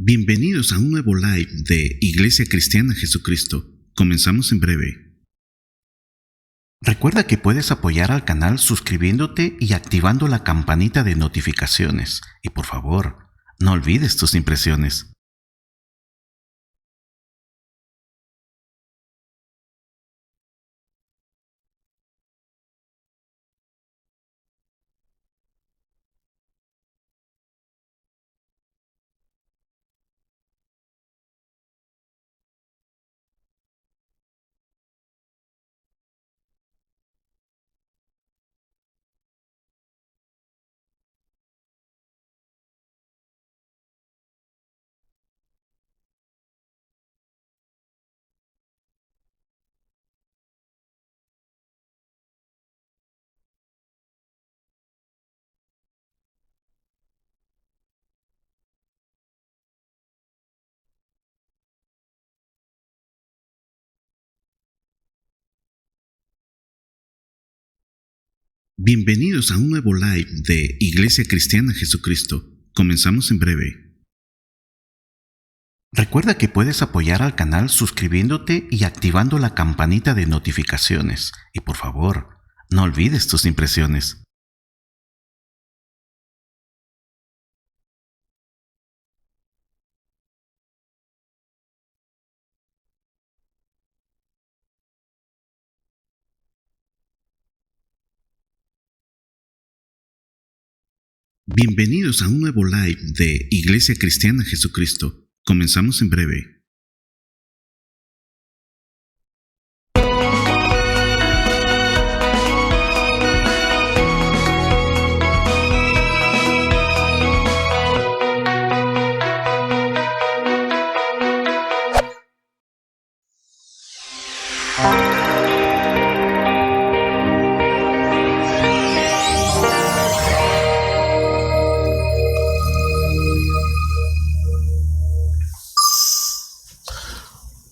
Bienvenidos a un nuevo live de Iglesia Cristiana Jesucristo. Comenzamos en breve. Recuerda que puedes apoyar al canal suscribiéndote y activando la campanita de notificaciones. Y por favor, no olvides tus impresiones. Bienvenidos a un nuevo live de Iglesia Cristiana Jesucristo. Comenzamos en breve. Recuerda que puedes apoyar al canal suscribiéndote y activando la campanita de notificaciones. Y por favor, no olvides tus impresiones. Bienvenidos a un nuevo live de Iglesia Cristiana Jesucristo. Comenzamos en breve.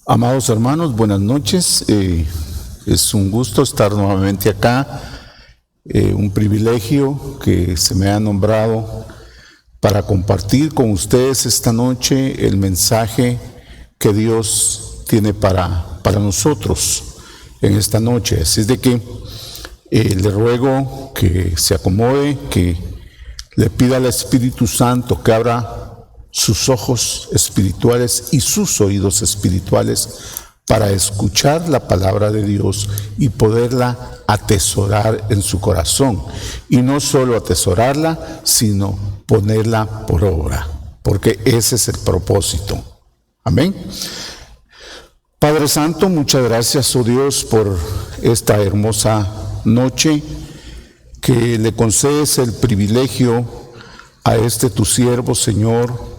Amados hermanos, buenas noches. Es un gusto estar nuevamente acá, un privilegio que se me ha nombrado para compartir con ustedes esta noche el mensaje que Dios tiene para nosotros en esta noche. Así es de que le ruego que se acomode, que le pida al Espíritu Santo que abra sus ojos espirituales y sus oídos espirituales para escuchar la palabra de Dios y poderla atesorar en su corazón. Y no solo atesorarla, sino ponerla por obra, porque ese es el propósito. Amén. Padre Santo, muchas gracias, oh Dios, por esta hermosa noche que le concedes el privilegio a este tu siervo, Señor,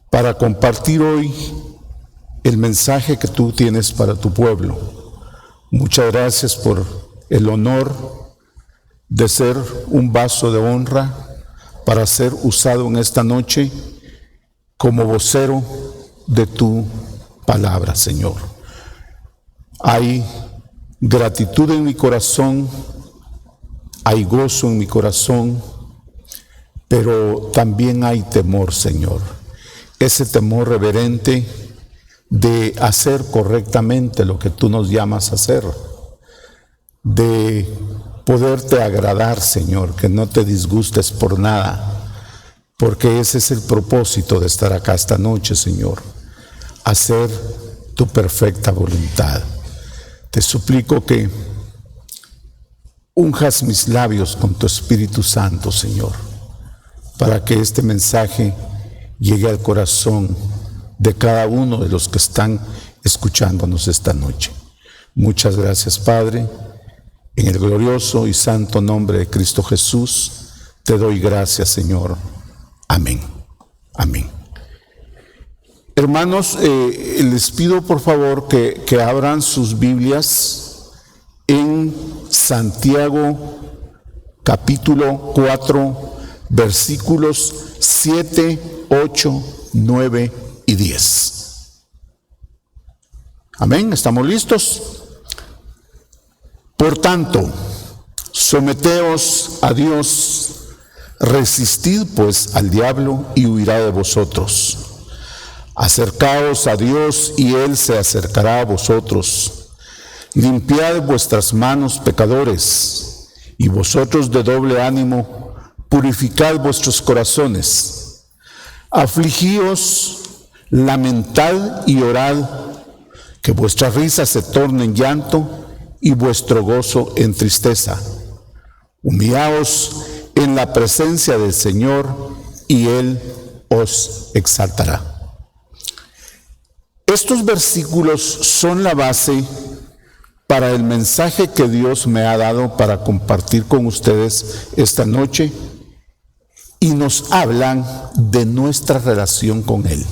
para compartir hoy el mensaje que tú tienes para tu pueblo. Muchas gracias por el honor de ser un vaso de honra para ser usado en esta noche como vocero de tu palabra, Señor. Hay gratitud en mi corazón, hay gozo en mi corazón, pero también hay temor, Señor. Ese temor reverente de hacer correctamente lo que tú nos llamas a hacer, de poderte agradar, Señor, que no te disgustes por nada, porque ese es el propósito de estar acá esta noche, Señor, hacer tu perfecta voluntad. Te suplico que unjas mis labios con tu Espíritu Santo, Señor, para que este mensaje llegue al corazón de cada uno de los que están escuchándonos esta noche. Muchas gracias, Padre. En el glorioso y santo nombre de Cristo Jesús, te doy gracias, Señor. Amén. Amén. Hermanos, les pido por favor que abran sus Biblias en Santiago capítulo 4, versículos 7, 8, 9 y 10. Amén, ¿estamos listos? Por tanto, someteos a Dios, resistid pues al diablo y huirá de vosotros. Acercaos a Dios y Él se acercará a vosotros. Limpiad vuestras manos, pecadores, y vosotros de doble ánimo, purificad vuestros corazones. Afligíos, lamentad y orad, que vuestra risa se torne en llanto y vuestro gozo en tristeza. Humillaos en la presencia del Señor y Él os exaltará. Estos versículos son la base para el mensaje que Dios me ha dado para compartir con ustedes esta noche, y nos hablan de nuestra relación con Él.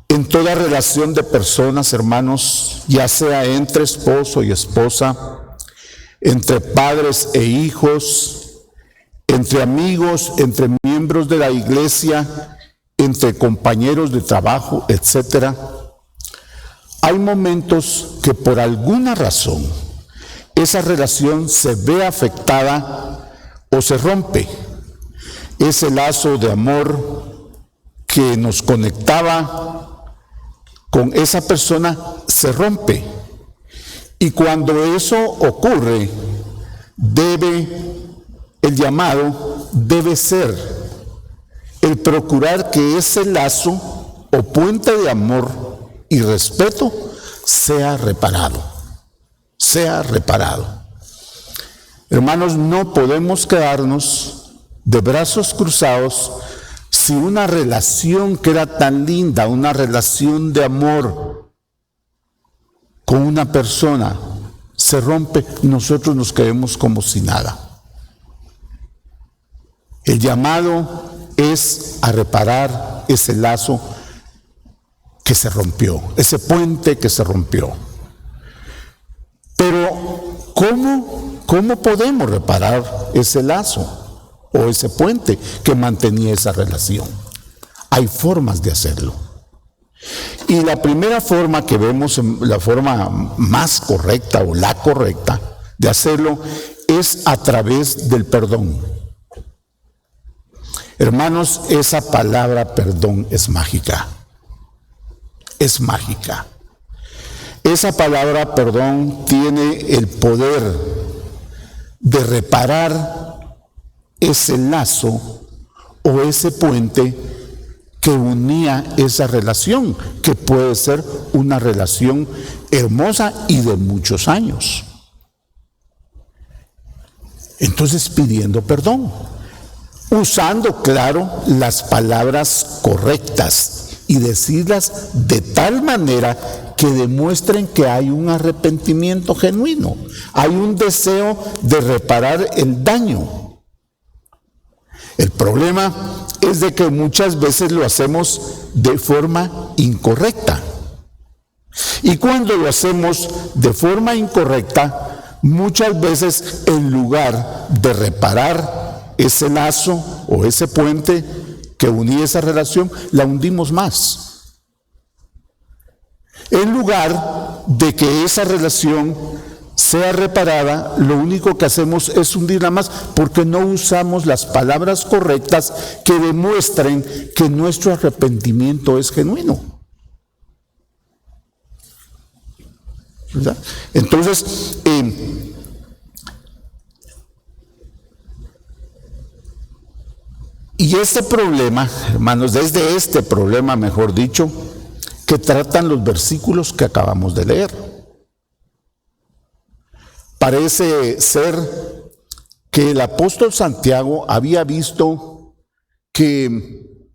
En toda relación de personas, hermanos, ya sea entre esposo y esposa, entre padres e hijos, entre amigos, entre miembros de la iglesia, entre compañeros de trabajo, etc., hay momentos que por alguna razón esa relación se ve afectada o se rompe. Ese lazo de amor que nos conectaba con esa persona se rompe. Y cuando eso ocurre, el llamado debe ser el procurar que ese lazo o puente de amor y respeto sea reparado. Hermanos, no podemos quedarnos de brazos cruzados si una relación que era tan linda, una relación de amor con una persona se rompe y nosotros nos quedemos como si nada. El llamado es a reparar ese lazo que se rompió, ese puente que se rompió. Pero, ¿cómo podemos reparar ese lazo o ese puente que mantenía esa relación? Hay formas de hacerlo. Y la primera forma que vemos, la forma más correcta o la correcta de hacerlo, es a través del perdón. Hermanos, esa palabra perdón es mágica. Es mágica. Esa palabra perdón tiene el poder de reparar ese lazo o ese puente que unía esa relación, que puede ser una relación hermosa y de muchos años. Entonces, pidiendo perdón, usando, claro, las palabras correctas y decirlas de tal manera que demuestren que hay un arrepentimiento genuino, hay un deseo de reparar el daño. El problema es de que muchas veces lo hacemos de forma incorrecta. Y cuando lo hacemos de forma incorrecta, muchas veces en lugar de reparar ese lazo o ese puente que unía esa relación, la hundimos más. En lugar de que esa relación sea reparada, lo único que hacemos es hundirla más, porque no usamos las palabras correctas que demuestren que nuestro arrepentimiento es genuino. ¿Verdad? Entonces, y este problema, hermanos, desde este problema, mejor dicho, que tratan los versículos que acabamos de leer. Parece ser que el apóstol Santiago había visto que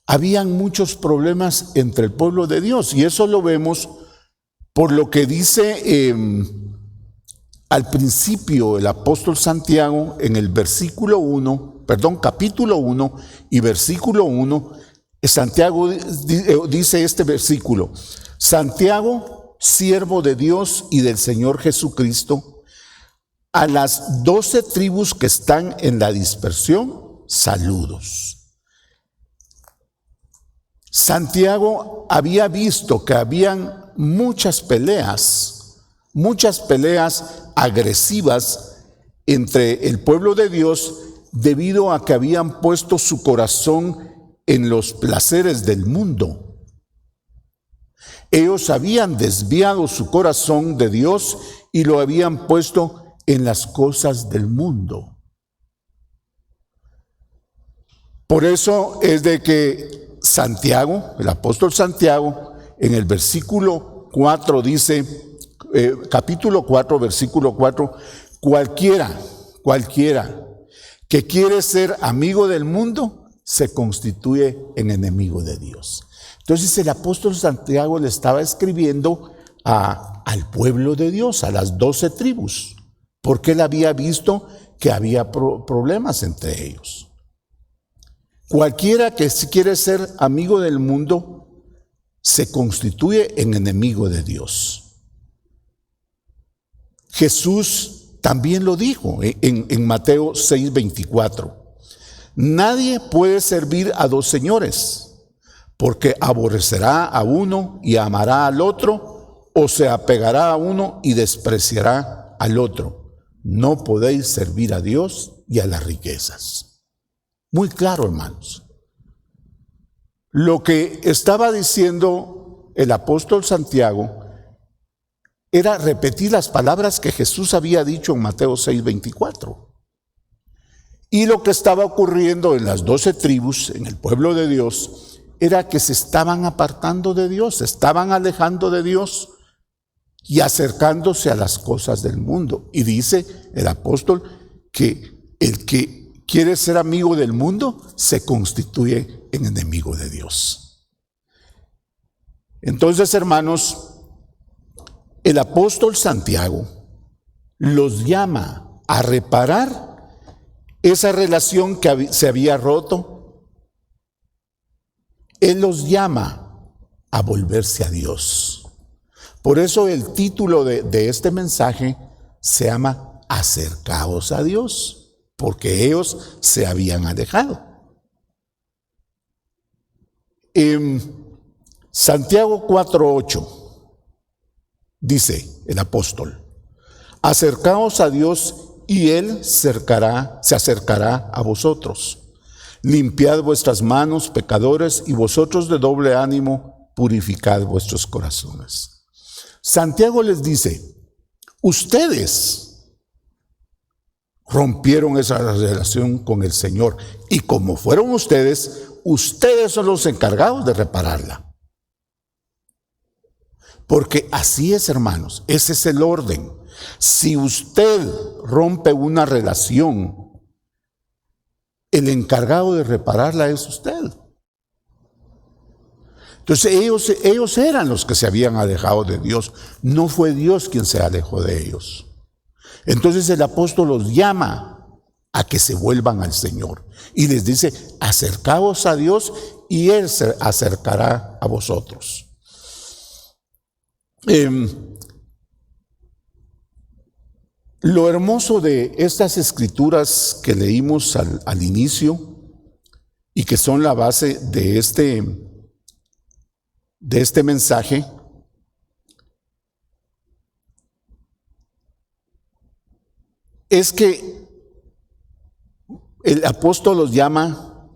habían muchos problemas entre el pueblo de Dios, y eso lo vemos por lo que dice al principio el apóstol Santiago en el capítulo 1 y versículo 1, Santiago dice este versículo: Santiago, siervo de Dios y del Señor Jesucristo, a las 12 tribus que están en la dispersión, saludos. Santiago había visto que habían muchas peleas agresivas entre el pueblo de Dios debido a que habían puesto su corazón en los placeres del mundo. Ellos habían desviado su corazón de Dios y lo habían puesto en las cosas del mundo. Por eso es de que Santiago, el apóstol Santiago, en el versículo 4 dice, capítulo 4, versículo 4, cualquiera que quiere ser amigo del mundo se constituye en enemigo de Dios. Entonces el apóstol Santiago le estaba escribiendo al pueblo de Dios, a las 12 tribus, porque él había visto que había problemas entre ellos. Cualquiera que quiere ser amigo del mundo se constituye en enemigo de Dios. Jesús también lo dijo en Mateo 6:24. Nadie puede servir a dos señores, porque aborrecerá a uno y amará al otro, o se apegará a uno y despreciará al otro. No podéis servir a Dios y a las riquezas. Muy claro, hermanos. Lo que estaba diciendo el apóstol Santiago era repetir las palabras que Jesús había dicho en Mateo 6:24. Y lo que estaba ocurriendo en las 12 tribus, en el pueblo de Dios, era que se estaban apartando de Dios, se estaban alejando de Dios y acercándose a las cosas del mundo. Y dice el apóstol que el que quiere ser amigo del mundo se constituye en enemigo de Dios. Entonces, hermanos, el apóstol Santiago los llama a reparar esa relación que se había roto. Él los llama a volverse a Dios. Por eso el título de este mensaje se llama Acercaos a Dios, porque ellos se habían alejado. En Santiago 4:8 dice el apóstol: acercaos a Dios y Él se acercará a vosotros. Limpiad vuestras manos, pecadores, y vosotros de doble ánimo, purificad vuestros corazones. Santiago les dice: ustedes rompieron esa relación con el Señor, y como fueron ustedes son los encargados de repararla. Porque así es, hermanos, ese es el orden. Si usted rompe una relación, el encargado de repararla es usted. Entonces ellos eran los que se habían alejado de Dios, no fue Dios quien se alejó de ellos. Entonces el apóstol los llama a que se vuelvan al Señor y les dice: acercaos a Dios y Él se acercará a vosotros. Lo hermoso de estas escrituras que leímos al inicio y que son la base de este mensaje es que el apóstol los llama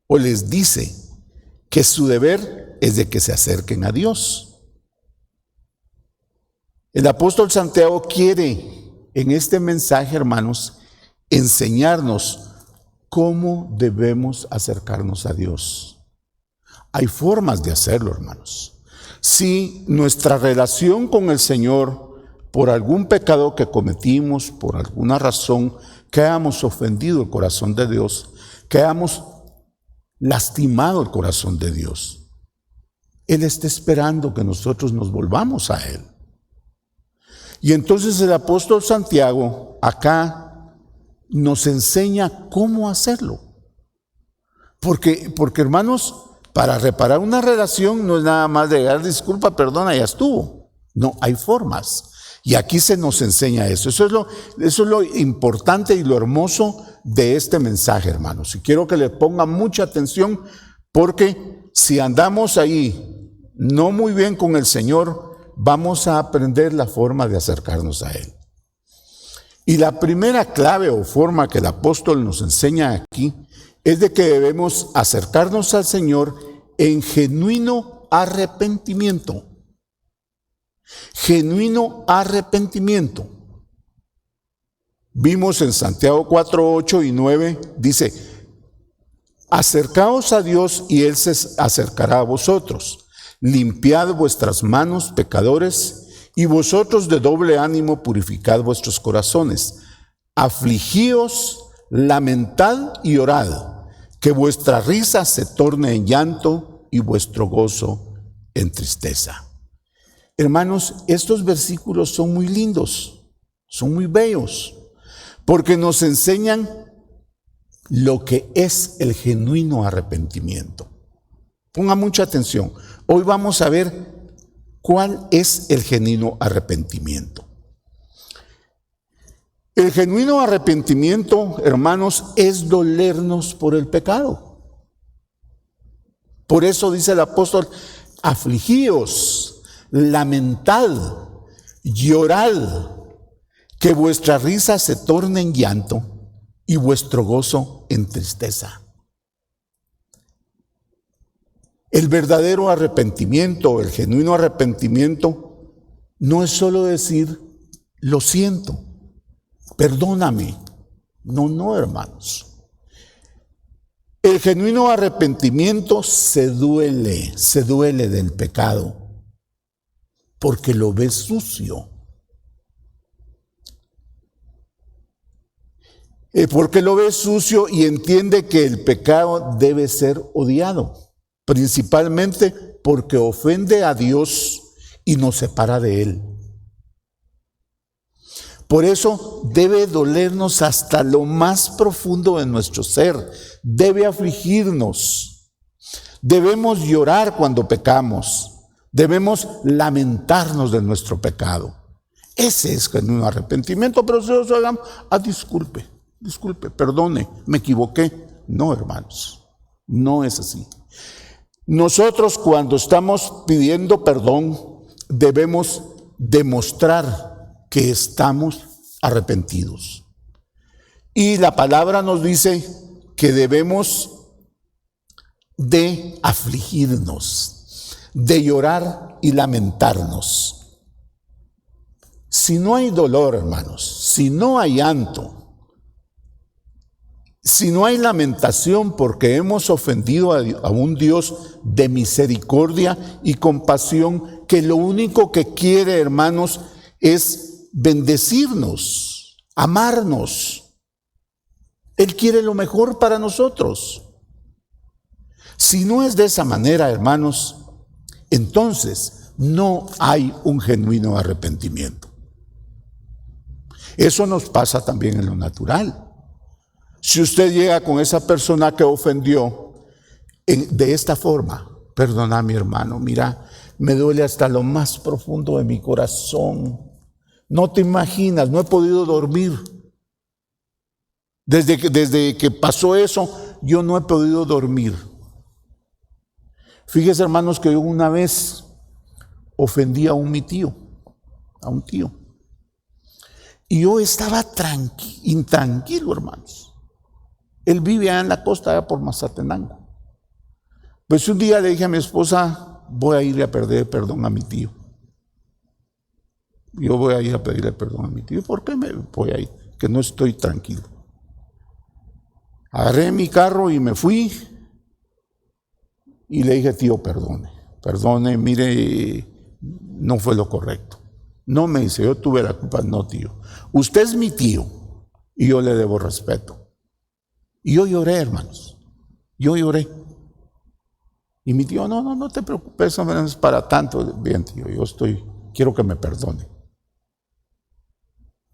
o les dice que su deber es de que se acerquen a Dios. El apóstol Santiago quiere en este mensaje, hermanos, enseñarnos cómo debemos acercarnos a Dios. Hay formas de hacerlo, hermanos. Si nuestra relación con el Señor, por algún pecado que cometimos, por alguna razón, que hayamos ofendido el corazón de Dios, que hayamos lastimado el corazón de Dios, Él está esperando que nosotros nos volvamos a Él. Y entonces el apóstol Santiago acá nos enseña cómo hacerlo. Porque hermanos, para reparar una relación no es nada más de dar disculpa, perdona, ya estuvo. No, hay formas. Y aquí se nos enseña eso. Eso es lo importante y lo hermoso de este mensaje, hermanos. Y quiero que le pongan mucha atención, porque si andamos ahí no muy bien con el Señor, vamos a aprender la forma de acercarnos a Él. Y la primera clave o forma que el apóstol nos enseña aquí es de que debemos acercarnos al Señor en genuino arrepentimiento. Genuino arrepentimiento. Vimos en Santiago 4, 8 y 9, dice: acercaos a Dios y Él se acercará a vosotros. Limpiad vuestras manos, pecadores, y vosotros de doble ánimo purificad vuestros corazones. Afligíos, lamentad y orad, que vuestra risa se torne en llanto y vuestro gozo en tristeza. Hermanos, estos versículos son muy lindos, son muy bellos, porque nos enseñan lo que es el genuino arrepentimiento. Ponga mucha atención. Hoy vamos a ver cuál es el genuino arrepentimiento. El genuino arrepentimiento, hermanos, es dolernos por el pecado. Por eso dice el apóstol: afligíos, lamentad, llorad, que vuestra risa se torne en llanto y vuestro gozo en tristeza. El verdadero arrepentimiento, el genuino arrepentimiento, no es solo decir lo siento, perdóname. No, hermanos. El genuino arrepentimiento se duele del pecado, porque lo ve sucio. Porque lo ve sucio y entiende que el pecado debe ser odiado, principalmente porque ofende a Dios y nos separa de Él. Por eso debe dolernos hasta lo más profundo de nuestro ser, debe afligirnos, debemos llorar cuando pecamos, debemos lamentarnos de nuestro pecado. Ese es genuino arrepentimiento, pero si nosotros hagamos, disculpe, perdone, me equivoqué. No, hermanos, no es así. Nosotros, cuando estamos pidiendo perdón, debemos demostrar que estamos arrepentidos. Y la palabra nos dice que debemos de afligirnos, de llorar y lamentarnos. Si no hay dolor, hermanos, si no hay llanto, si no hay lamentación porque hemos ofendido a un Dios de misericordia y compasión, que lo único que quiere, hermanos, es bendecirnos, amarnos. Él quiere lo mejor para nosotros. Si no es de esa manera, hermanos, entonces no hay un genuino arrepentimiento. Eso nos pasa también en lo natural. Si usted llega con esa persona que ofendió de esta forma: perdona, mi hermano, mira, me duele hasta lo más profundo de mi corazón. No te imaginas, no he podido dormir. Desde que pasó eso, yo no he podido dormir. Fíjese, hermanos, que yo una vez ofendí a un tío. Y yo estaba intranquilo, hermanos. Él vive allá en la costa, allá por Mazatenango. Pues un día le dije a mi esposa: voy a ir a pedirle perdón a mi tío. Yo voy a ir a pedirle perdón a mi tío. ¿Por qué me voy a ir? Que no estoy tranquilo. Agarré mi carro y me fui. Y le dije: tío, perdone, mire, no fue lo correcto. No, me dice, yo tuve la culpa. No, tío, usted es mi tío y yo le debo respeto. Y yo lloré, hermanos, yo lloré. Y mi tío: no te preocupes, no es para tanto. Bien, tío, quiero que me perdone.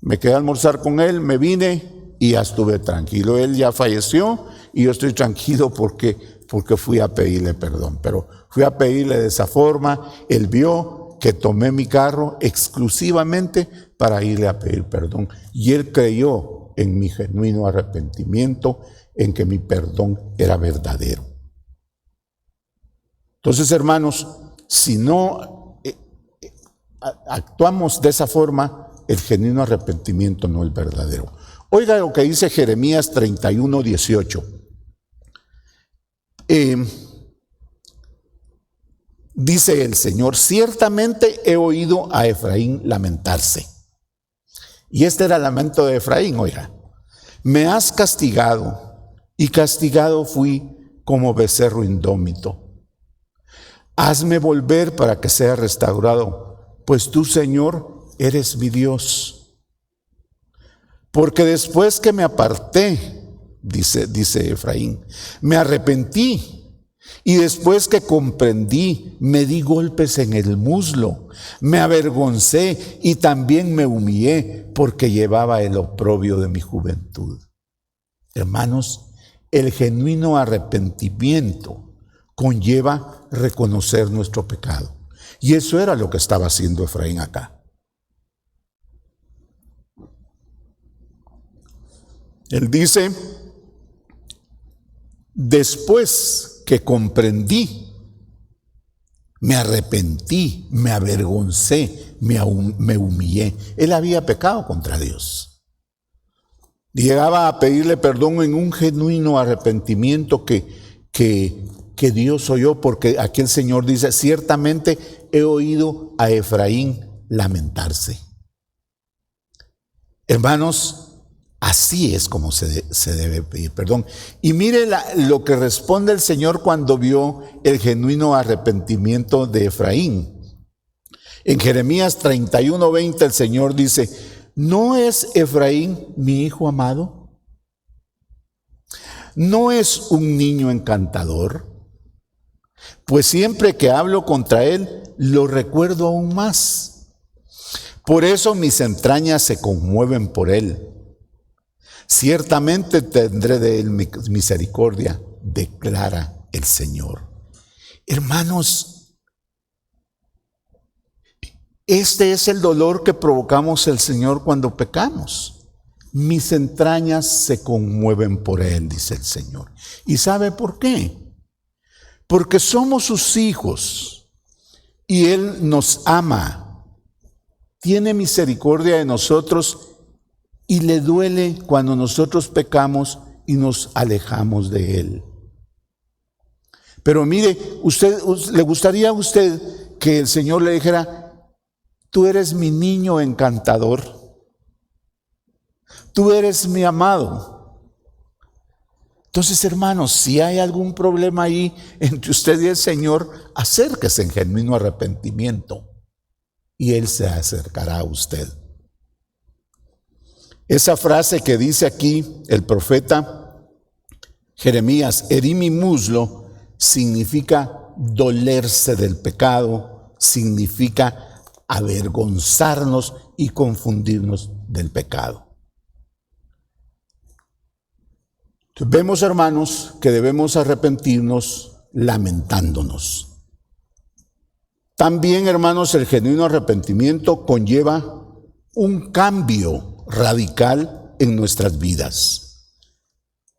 Me quedé a almorzar con él, me vine y ya estuve tranquilo. Él ya falleció y yo estoy tranquilo porque fui a pedirle perdón. Pero fui a pedirle de esa forma. Él vio que tomé mi carro exclusivamente para irle a pedir perdón. Y él creyó en mi genuino arrepentimiento, en que mi perdón era verdadero. Entonces, hermanos, si no actuamos de esa forma, el genuino arrepentimiento no es verdadero. Oiga lo que dice Jeremías 31:18. Dice el Señor, ciertamente he oído a Efraín lamentarse. Y este era el lamento de Efraín, oiga. Me has castigado, y castigado fui como becerro indómito. Hazme volver para que sea restaurado, pues tú, Señor, eres mi Dios. Porque después que me aparté, dice Efraín, me arrepentí. Y después que comprendí, me di golpes en el muslo, me avergoncé y también me humillé porque llevaba el oprobio de mi juventud. Hermanos, el genuino arrepentimiento conlleva reconocer nuestro pecado. Y eso era lo que estaba haciendo Efraín acá. Él dice, después que comprendí, me arrepentí, me avergoncé, me humillé. Él había pecado contra Dios. Llegaba a pedirle perdón en un genuino arrepentimiento que Dios oyó, porque aquí el Señor dice, ciertamente he oído a Efraín lamentarse. Hermanos, así es como se debe pedir perdón. Y mire lo que responde el Señor cuando vio el genuino arrepentimiento de Efraín. En Jeremías 31:20 el Señor dice, ¿no es Efraín mi hijo amado? ¿No es un niño encantador? Pues siempre que hablo contra él, lo recuerdo aún más. Por eso mis entrañas se conmueven por él. Ciertamente tendré de él misericordia, declara el Señor. Hermanos, este es el dolor que provocamos el Señor cuando pecamos. Mis entrañas se conmueven por él, dice el Señor. ¿Y sabe por qué? Porque somos sus hijos y él nos ama, tiene misericordia de nosotros y le duele cuando nosotros pecamos y nos alejamos de él. Pero mire, ¿le gustaría a usted que el Señor le dijera, tú eres mi niño encantador, tú eres mi amado? Entonces, hermanos, si hay algún problema ahí entre usted y el Señor, acérquese en genuino arrepentimiento y Él se acercará a usted. Esa frase que dice aquí el profeta Jeremías, herí mi muslo, significa dolerse del pecado, significa avergonzarnos y confundirnos del pecado. Entonces, vemos, hermanos, que debemos arrepentirnos lamentándonos. También, hermanos, el genuino arrepentimiento conlleva un cambio radical en nuestras vidas.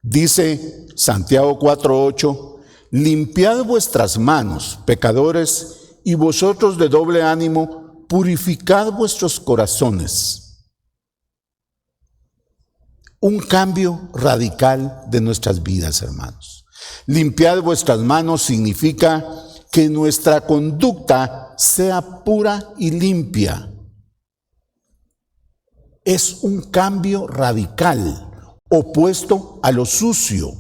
Dice Santiago 4:8, limpiad vuestras manos, pecadores, y vosotros de doble ánimo, purificad vuestros corazones. Un cambio radical de nuestras vidas, hermanos. Limpiad vuestras manos significa que nuestra conducta sea pura y limpia. Es un cambio radical, opuesto a lo sucio.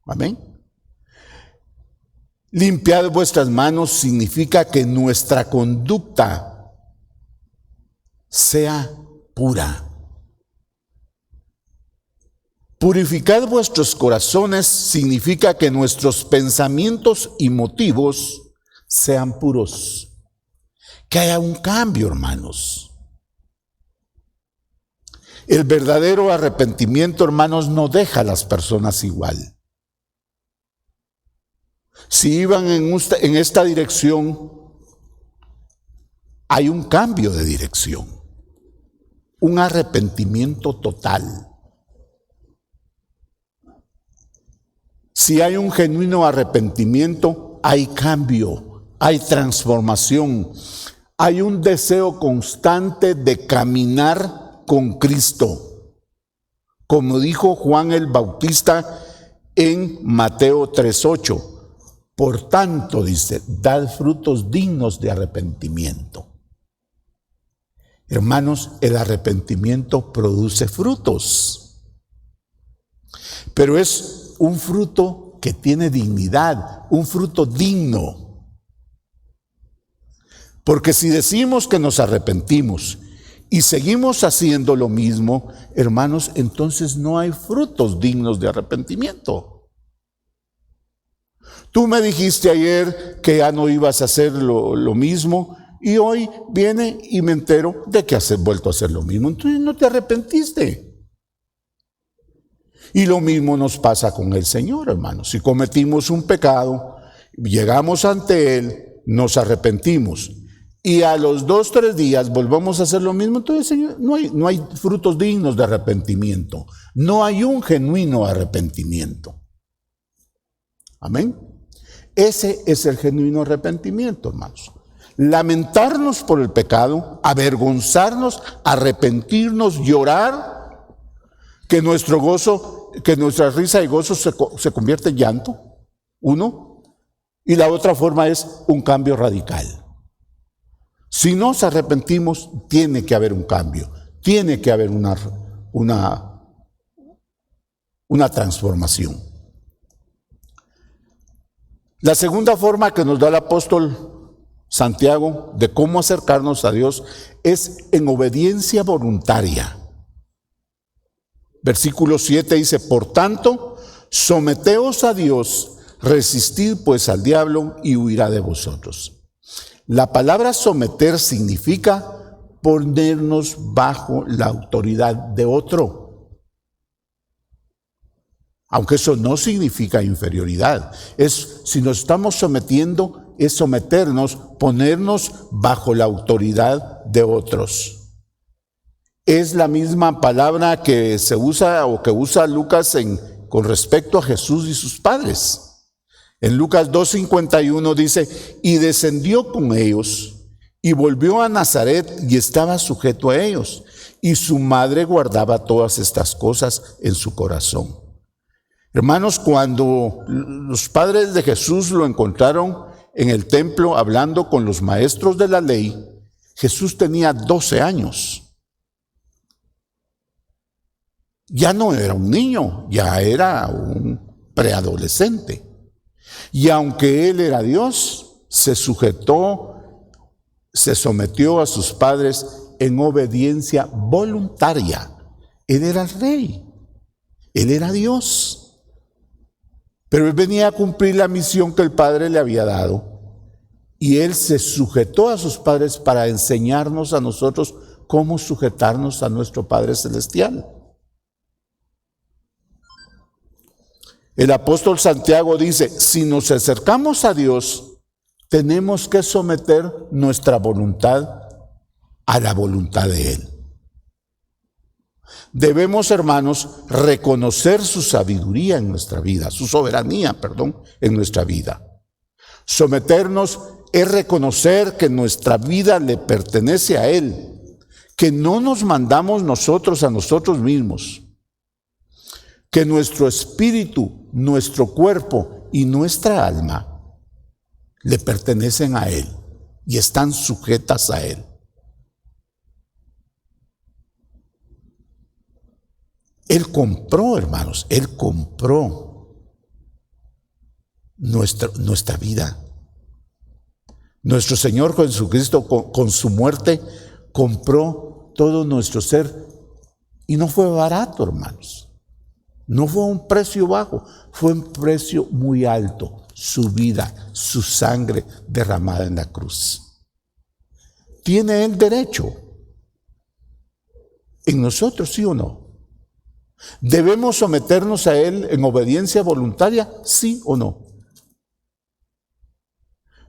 Amén. Limpiad vuestras manos significa que nuestra conducta sea pura. Purificad vuestros corazones significa que nuestros pensamientos y motivos sean puros. Que haya un cambio, hermanos. El verdadero arrepentimiento, hermanos, no deja a las personas igual. Si iban en esta dirección, hay un cambio de dirección, un arrepentimiento total. Si hay un genuino arrepentimiento, hay cambio, hay transformación, hay un deseo constante de caminar con Cristo. Como dijo Juan el Bautista en Mateo 3:8. Por tanto, dice, dad frutos dignos de arrepentimiento. Hermanos, el arrepentimiento produce frutos, pero es un fruto que tiene dignidad, un fruto digno. Porque si decimos que nos arrepentimos y seguimos haciendo lo mismo, hermanos, entonces no hay frutos dignos de arrepentimiento. Tú me dijiste ayer que ya no ibas a hacer lo mismo, y hoy viene y me entero de que has vuelto a hacer lo mismo. Entonces no te arrepentiste. Y lo mismo nos pasa con el Señor, hermanos. Si cometimos un pecado, llegamos ante Él, nos arrepentimos, y a los 2 o 3 días volvamos a hacer lo mismo, entonces, Señor, no hay frutos dignos de arrepentimiento. No hay un genuino arrepentimiento. Amén. Ese es el genuino arrepentimiento, hermanos. Lamentarnos por el pecado, avergonzarnos, arrepentirnos, llorar, que nuestro gozo, que nuestra risa y gozo se convierte en llanto, uno, y la otra forma es un cambio radical. Si nos arrepentimos, tiene que haber un cambio, tiene que haber una transformación. La segunda forma que nos da el apóstol Santiago de cómo acercarnos a Dios es en obediencia voluntaria. Versículo 7 dice, por tanto, someteos a Dios, resistid pues al diablo y huirá de vosotros. La palabra someter significa ponernos bajo la autoridad de otro. Aunque eso no significa inferioridad. Si nos estamos sometiendo, es someternos, ponernos bajo la autoridad de otros. Es la misma palabra que se usa o que usa Lucas con respecto a Jesús y sus padres. En Lucas 2:51 dice, y descendió con ellos y volvió a Nazaret y estaba sujeto a ellos. Y su madre guardaba todas estas cosas en su corazón. Hermanos, cuando los padres de Jesús lo encontraron en el templo hablando con los maestros de la ley, Jesús tenía 12 años. Ya no era un niño, ya era un preadolescente. Y aunque él era Dios, se sometió a sus padres en obediencia voluntaria. Él era el rey, él era Dios. Pero él venía a cumplir la misión que el Padre le había dado. Y él se sujetó a sus padres para enseñarnos a nosotros cómo sujetarnos a nuestro Padre Celestial. El apóstol Santiago dice, si nos acercamos a Dios, tenemos que someter nuestra voluntad a la voluntad de Él. Debemos, hermanos, reconocer su sabiduría en nuestra vida, su soberanía, en nuestra vida. Someternos es reconocer que nuestra vida le pertenece a Él, que no nos mandamos nosotros a nosotros mismos, que nuestro espíritu, nuestro cuerpo y nuestra alma le pertenecen a Él y están sujetas a Él. Él compró, hermanos, Él compró nuestra vida. Nuestro Señor Jesucristo con su muerte compró todo nuestro ser y no fue barato, hermanos. No fue un precio bajo, fue un precio muy alto. Su vida, su sangre derramada en la cruz. ¿Tiene Él derecho en nosotros, sí o no? ¿Debemos someternos a Él en obediencia voluntaria, sí o no?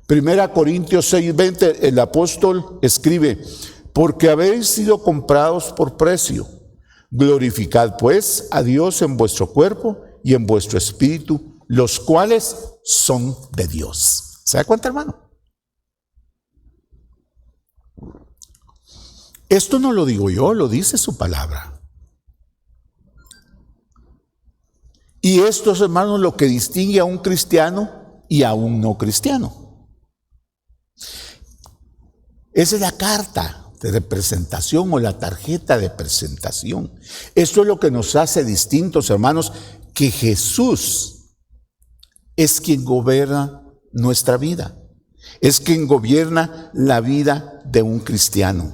1 Corintios 6:20, el apóstol escribe, porque habéis sido comprados por precio. Glorificad pues a Dios en vuestro cuerpo y en vuestro espíritu, los cuales son de Dios. ¿Se da cuenta, hermano? Esto no lo digo yo, lo dice su palabra. Y esto, hermanos, lo que distingue a un cristiano y a un no cristiano. Esa es la carta de presentación o la tarjeta de presentación. Esto es lo que nos hace distintos, hermanos, que Jesús es quien gobierna nuestra vida. Es quien gobierna la vida de un cristiano.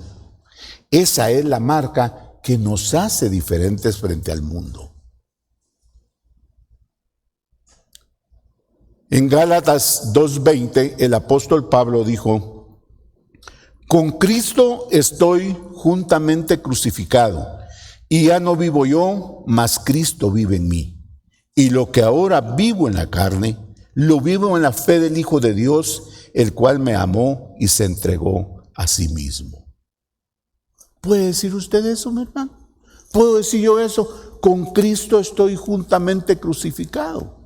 Esa es la marca que nos hace diferentes frente al mundo. En Gálatas 2:20, el apóstol Pablo dijo: con Cristo estoy juntamente crucificado, y ya no vivo yo, mas Cristo vive en mí. Y lo que ahora vivo en la carne, lo vivo en la fe del Hijo de Dios, el cual me amó y se entregó a sí mismo. ¿Puede decir usted eso, mi hermano? ¿Puedo decir yo eso? Con Cristo estoy juntamente crucificado.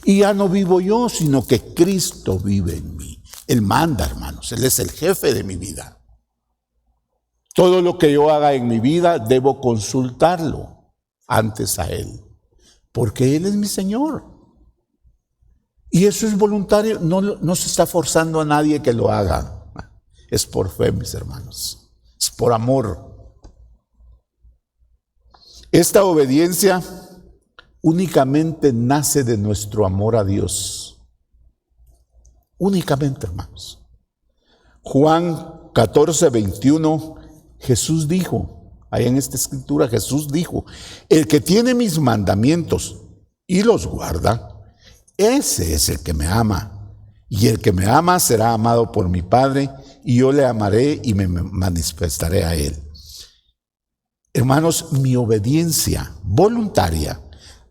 Y ya no vivo yo, sino que Cristo vive en mí. Él manda, hermanos. Él es el jefe de mi vida. Todo lo que yo haga en mi vida debo consultarlo antes a Él, porque Él es mi Señor. Y eso es voluntario, no se está forzando a nadie que lo haga. Es por fe, mis hermanos. Es por amor. Esta obediencia únicamente nace de nuestro amor a Dios. Únicamente, hermanos. Juan 14:21, Jesús dijo, ahí en esta escritura Jesús dijo: el que tiene mis mandamientos y los guarda, ese es el que me ama. Y el que me ama será amado por mi Padre, y yo le amaré y me manifestaré a él. Hermanos, mi obediencia voluntaria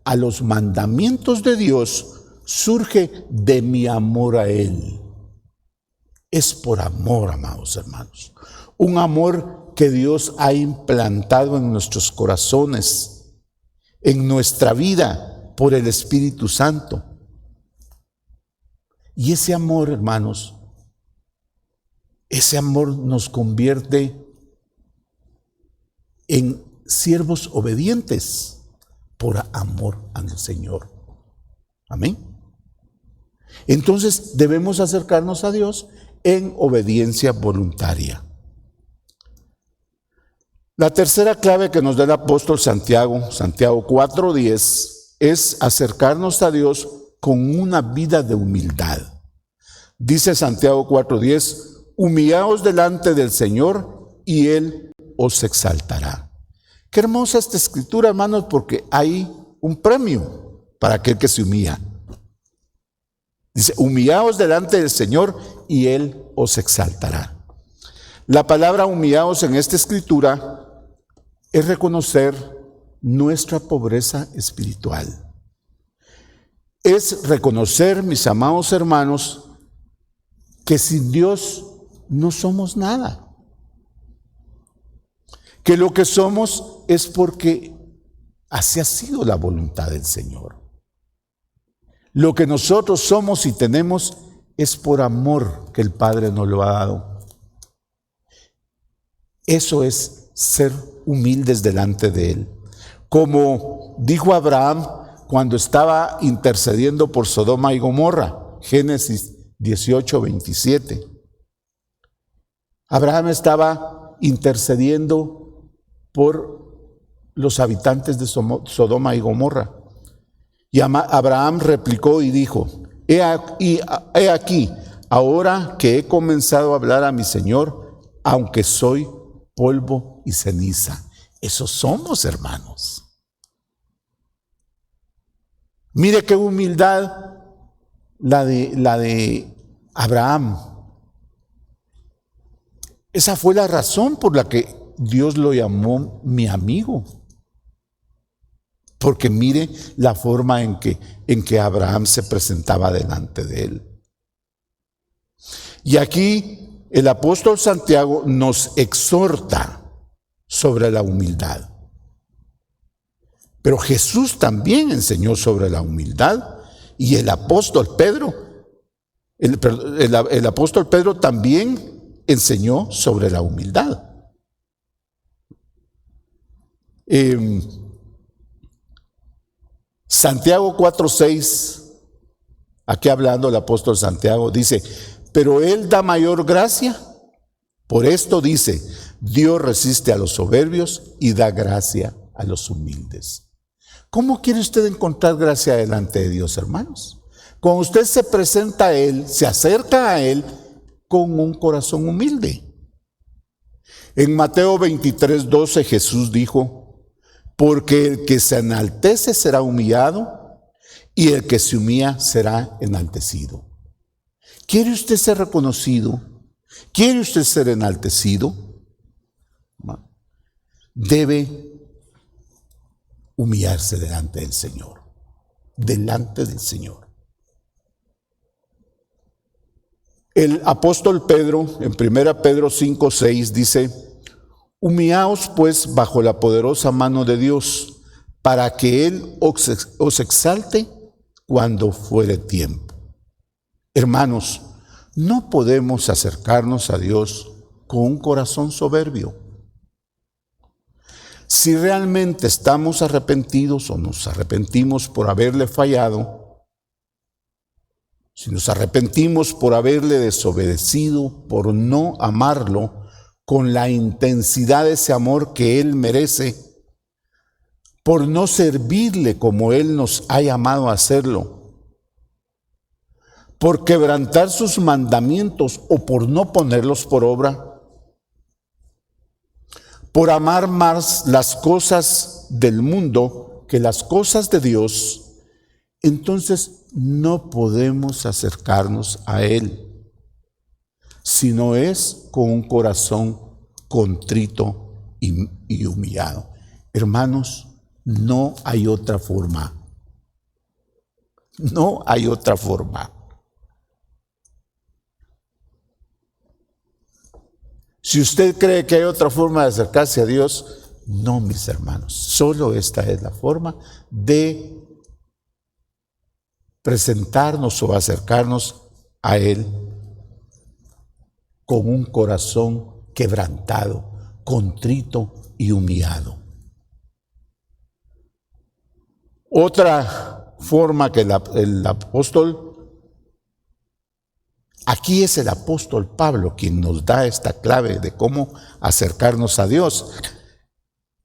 a los mandamientos de Dios surge de mi amor a Él. Es por amor, amados hermanos. Un amor que Dios ha implantado en nuestros corazones, en nuestra vida, por el Espíritu Santo. Y ese amor, hermanos, ese amor nos convierte en siervos obedientes por amor al Señor. Amén. Entonces debemos acercarnos a Dios en obediencia voluntaria. La tercera clave que nos da el apóstol Santiago, Santiago 4:10, es acercarnos a Dios con una vida de humildad. Dice Santiago 4:10: humillaos delante del Señor y Él os exaltará. Qué hermosa esta escritura, hermanos, porque hay un premio para aquel que se humilla. Dice: humillaos delante del Señor y Él os exaltará. La palabra humillaos en esta escritura es reconocer nuestra pobreza espiritual. Es reconocer, mis amados hermanos, que sin Dios no somos nada. Que lo que somos es porque así ha sido la voluntad del Señor. Lo que nosotros somos y tenemos es por amor que el Padre nos lo ha dado. Eso es ser humildes delante de Él. Como dijo Abraham cuando estaba intercediendo por Sodoma y Gomorra, Génesis 18:27. Abraham estaba intercediendo por los habitantes de Sodoma y Gomorra. Y Abraham replicó y dijo: he aquí, ahora que he comenzado a hablar a mi Señor, aunque soy polvo y ceniza. Eso somos, hermanos. Mire qué humildad la de Abraham. Esa fue la razón por la que Dios lo llamó mi amigo. Porque mire la forma en que Abraham se presentaba delante de él. Y aquí el apóstol Santiago nos exhorta sobre la humildad. Pero Jesús también enseñó sobre la humildad, y el apóstol Pedro, el apóstol Pedro también enseñó sobre la humildad. Santiago 4:6, aquí hablando el apóstol Santiago, dice, pero Él da mayor gracia. Por esto dice, Dios resiste a los soberbios y da gracia a los humildes. ¿Cómo quiere usted encontrar gracia delante de Dios, hermanos? Cuando usted se presenta a Él, se acerca a Él con un corazón humilde. En Mateo 23:12 Jesús dijo, porque el que se enaltece será humillado y el que se humilla será enaltecido. ¿Quiere usted ser reconocido? ¿Quiere usted ser enaltecido? Debe humillarse delante del Señor. Delante del Señor. El apóstol Pedro, en 1 Pedro 5:6, dice, humillaos pues bajo la poderosa mano de Dios, para que Él os exalte cuando fuere tiempo. Hermanos, no podemos acercarnos a Dios con un corazón soberbio. Si realmente estamos arrepentidos o nos arrepentimos por haberle fallado, si nos arrepentimos por haberle desobedecido, por no amarlo con la intensidad de ese amor que Él merece, por no servirle como Él nos ha llamado a hacerlo, por quebrantar sus mandamientos o por no ponerlos por obra, por amar más las cosas del mundo que las cosas de Dios, entonces no podemos acercarnos a Él, si no es con un corazón contrito y humillado. Hermanos, no hay otra forma. No hay otra forma. Si usted cree que hay otra forma de acercarse a Dios, no, mis hermanos. Solo esta es la forma de presentarnos o acercarnos a Él con un corazón quebrantado, contrito y humillado. Otra forma que el apóstol, aquí es el apóstol Pablo quien nos da esta clave de cómo acercarnos a Dios.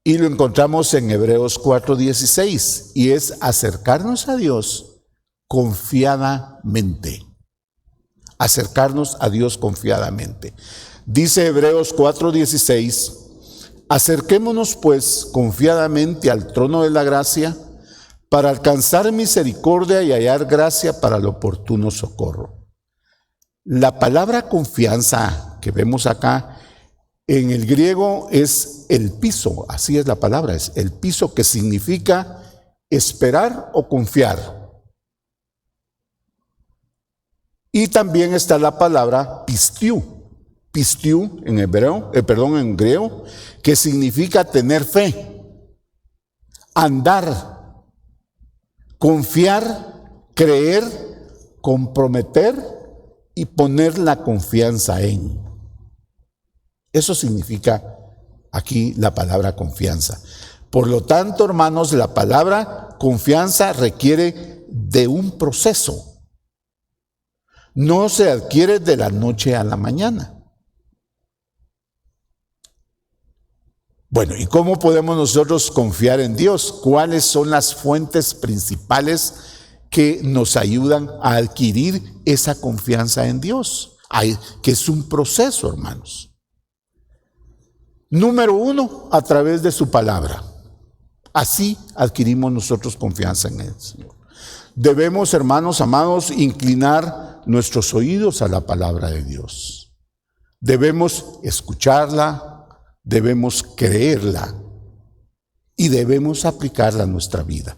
Y lo encontramos en Hebreos 4:16, y es acercarnos a Dios confiadamente. Acercarnos a Dios confiadamente. Dice Hebreos 4:16, acerquémonos pues confiadamente al trono de la gracia para alcanzar misericordia y hallar gracia para el oportuno socorro. La palabra confianza que vemos acá en el griego es el piso, así es la palabra, es el piso, que significa esperar o confiar. Y también está la palabra pistiu en en griego, que significa tener fe, andar, confiar, creer, comprometer y poner la confianza en. Eso significa aquí la palabra confianza. Por lo tanto, hermanos, la palabra confianza requiere de un proceso. No se adquiere de la noche a la mañana. Bueno, ¿y cómo podemos nosotros confiar en Dios? ¿Cuáles son las fuentes principales que nos ayudan a adquirir esa confianza en Dios? Que es un proceso, hermanos. Número 1, a través de su palabra. Así adquirimos nosotros confianza en el Señor. Debemos, hermanos amados, inclinar nuestros oídos a la palabra de Dios. Debemos escucharla, debemos creerla y debemos aplicarla a nuestra vida.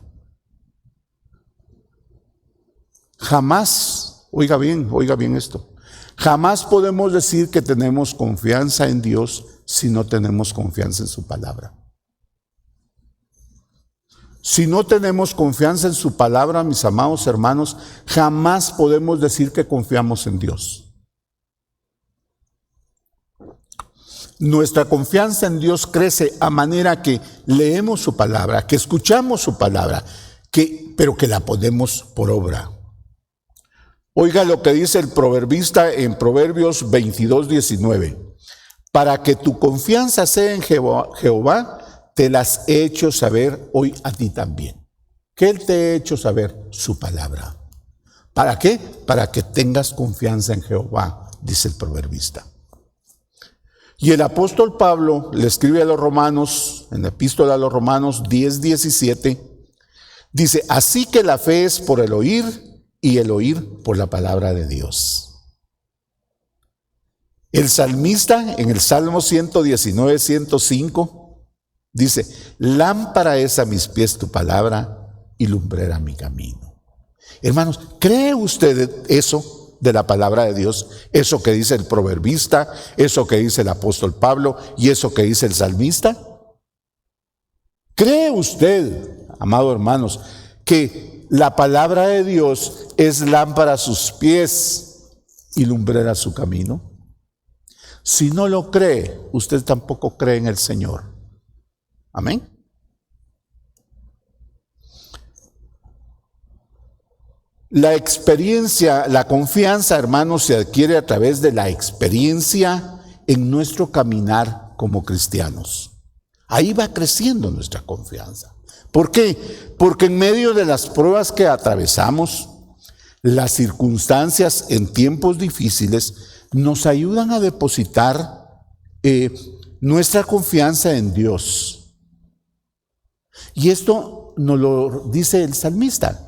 Jamás, oiga bien esto, jamás podemos decir que tenemos confianza en Dios si no tenemos confianza en su palabra. Si no tenemos confianza en su palabra, mis amados hermanos, jamás podemos decir que confiamos en Dios. Nuestra confianza en Dios crece a manera que leemos su palabra, que escuchamos su palabra, que pero que la ponemos por obra. Oiga lo que dice el proverbista en Proverbios 22:19. Para que tu confianza sea en Jehová, te las he hecho saber hoy a ti también. ¿Qué Él te ha hecho saber? Su palabra. ¿Para qué? Para que tengas confianza en Jehová, dice el proverbista. Y el apóstol Pablo le escribe a los Romanos, en la epístola a los Romanos 10:17, dice, así que la fe es por el oír y el oír por la palabra de Dios. El salmista en el Salmo 119:105 dice, lámpara es a mis pies tu palabra y lumbrera mi camino. Hermanos, ¿cree usted eso de la palabra de Dios? Eso que dice el proverbista, eso que dice el apóstol Pablo y eso que dice el salmista. ¿Cree usted, amados hermanos, que la palabra de Dios es lámpara a sus pies y lumbrera su camino? Si no lo cree, usted tampoco cree en el Señor. Amén. La experiencia, la confianza, hermanos, se adquiere a través de la experiencia en nuestro caminar como cristianos. Ahí va creciendo nuestra confianza. ¿Por qué? Porque en medio de las pruebas que atravesamos, las circunstancias en tiempos difíciles nos ayudan a depositar nuestra confianza en Dios. Y esto nos lo dice el salmista,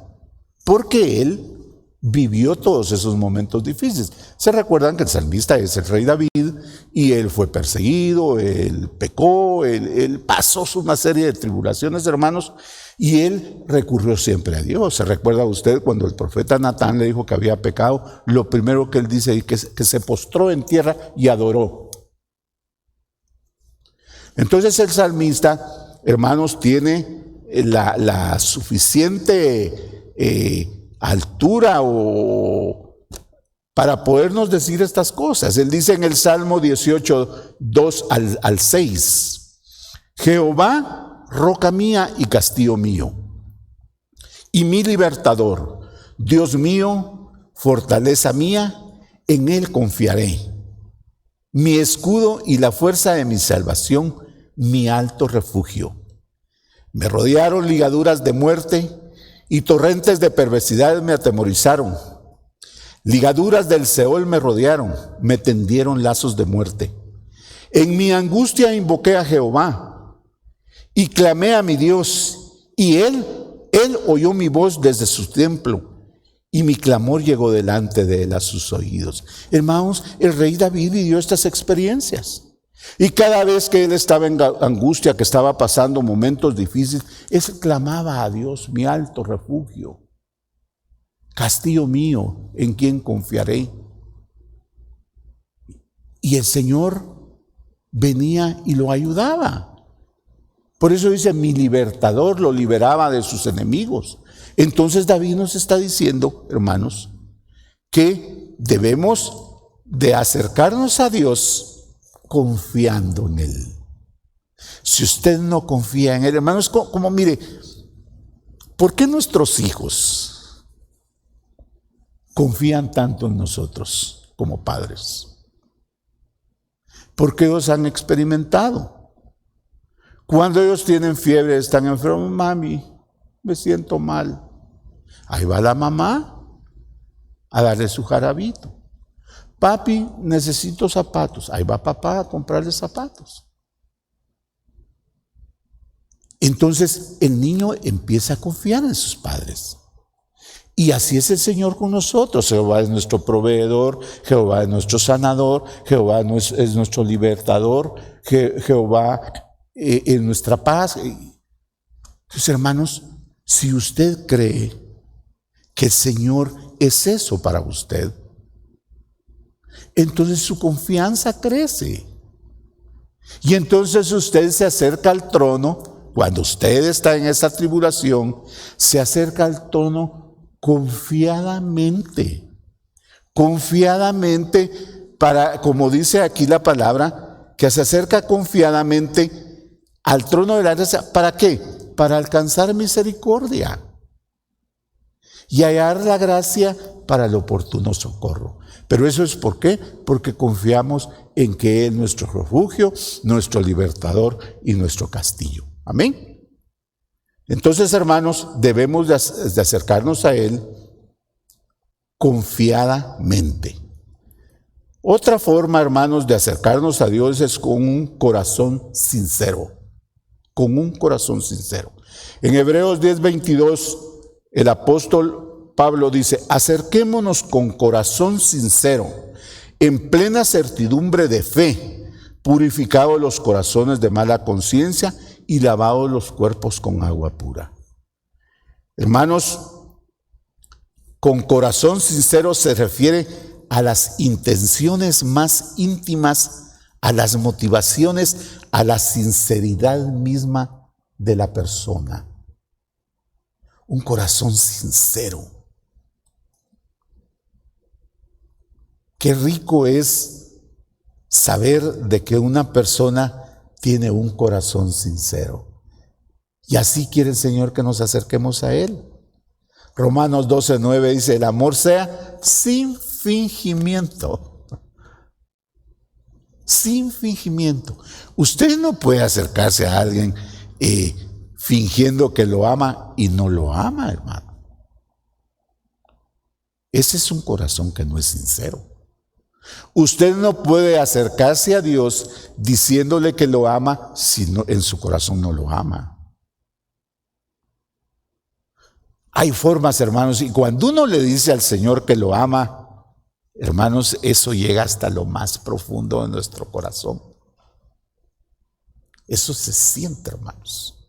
porque él vivió todos esos momentos difíciles. Se recuerdan que el salmista es el rey David y él fue perseguido, él pecó, él pasó una serie de tribulaciones, hermanos, y él recurrió siempre a Dios. ¿Se recuerda usted cuando el profeta Natán le dijo que había pecado? Lo primero que él dice es que se postró en tierra y adoró. Entonces el salmista, hermanos, tiene la suficiente altura para podernos decir estas cosas. Él dice en el Salmo 18:2 al 6, Jehová, roca mía y castillo mío, y mi libertador, Dios mío, fortaleza mía, en él confiaré. Mi escudo y la fuerza de mi salvación, mi alto refugio. Me rodearon ligaduras de muerte y torrentes de perversidad me atemorizaron. Ligaduras del Seol me rodearon, me tendieron lazos de muerte. En mi angustia invoqué a Jehová y clamé a mi Dios, y él oyó mi voz desde su templo, y mi clamor llegó delante de él a sus oídos. Hermanos, el rey David vivió estas experiencias. Y cada vez que él estaba en angustia, que estaba pasando momentos difíciles, él clamaba a Dios, mi alto refugio, castillo mío, en quien confiaré. Y el Señor venía y lo ayudaba. Por eso dice, mi libertador lo liberaba de sus enemigos. Entonces David nos está diciendo, hermanos, que debemos de acercarnos a Dios confiando en Él. Si usted no confía en Él, hermanos, como mire, ¿por qué nuestros hijos confían tanto en nosotros como padres? Porque ellos han experimentado. Cuando ellos tienen fiebre, están enfermos, mami, me siento mal. Ahí va la mamá a darle su jarabito. Papi, necesito zapatos. Ahí va papá a comprarle zapatos. Entonces el niño empieza a confiar en sus padres. Y así es el Señor con nosotros. Jehová es nuestro proveedor, Jehová es nuestro sanador, Jehová es nuestro libertador, Jehová es nuestra paz. Entonces, hermanos, si usted cree que el Señor es eso para usted, entonces su confianza crece. Y entonces usted se acerca al trono, cuando usted está en esa tribulación, se acerca al trono confiadamente, para, como dice aquí la palabra, que se acerca confiadamente al trono de la gracia. ¿Para qué? Para alcanzar misericordia. y hallar la gracia para el oportuno socorro. Pero eso es ¿por qué? Porque confiamos en que Él es nuestro refugio, nuestro libertador y nuestro castillo. Amén. Entonces, hermanos, debemos de acercarnos a Él confiadamente. Otra forma, hermanos, de acercarnos a Dios es con un corazón sincero. Con un corazón sincero. En Hebreos 10:22, el apóstol Pablo dice: acerquémonos con corazón sincero, en plena certidumbre de fe, purificados los corazones de mala conciencia y lavados los cuerpos con agua pura. Hermanos, con corazón sincero se refiere a las intenciones más íntimas, a las motivaciones, a la sinceridad misma de la persona. Un corazón sincero. Qué rico es saber de que una persona tiene un corazón sincero. Y así quiere el Señor que nos acerquemos a Él. Romanos 12:9 dice: el amor sea sin fingimiento. Sin fingimiento. Usted no puede acercarse a alguien fingiendo que lo ama y no lo ama, hermano. Ese es un corazón que no es sincero. Usted no puede acercarse a Dios diciéndole que lo ama si en su corazón no lo ama. Hay formas, hermanos, y cuando uno le dice al Señor que lo ama, hermanos, eso llega hasta lo más profundo de nuestro corazón. Eso se siente, hermanos.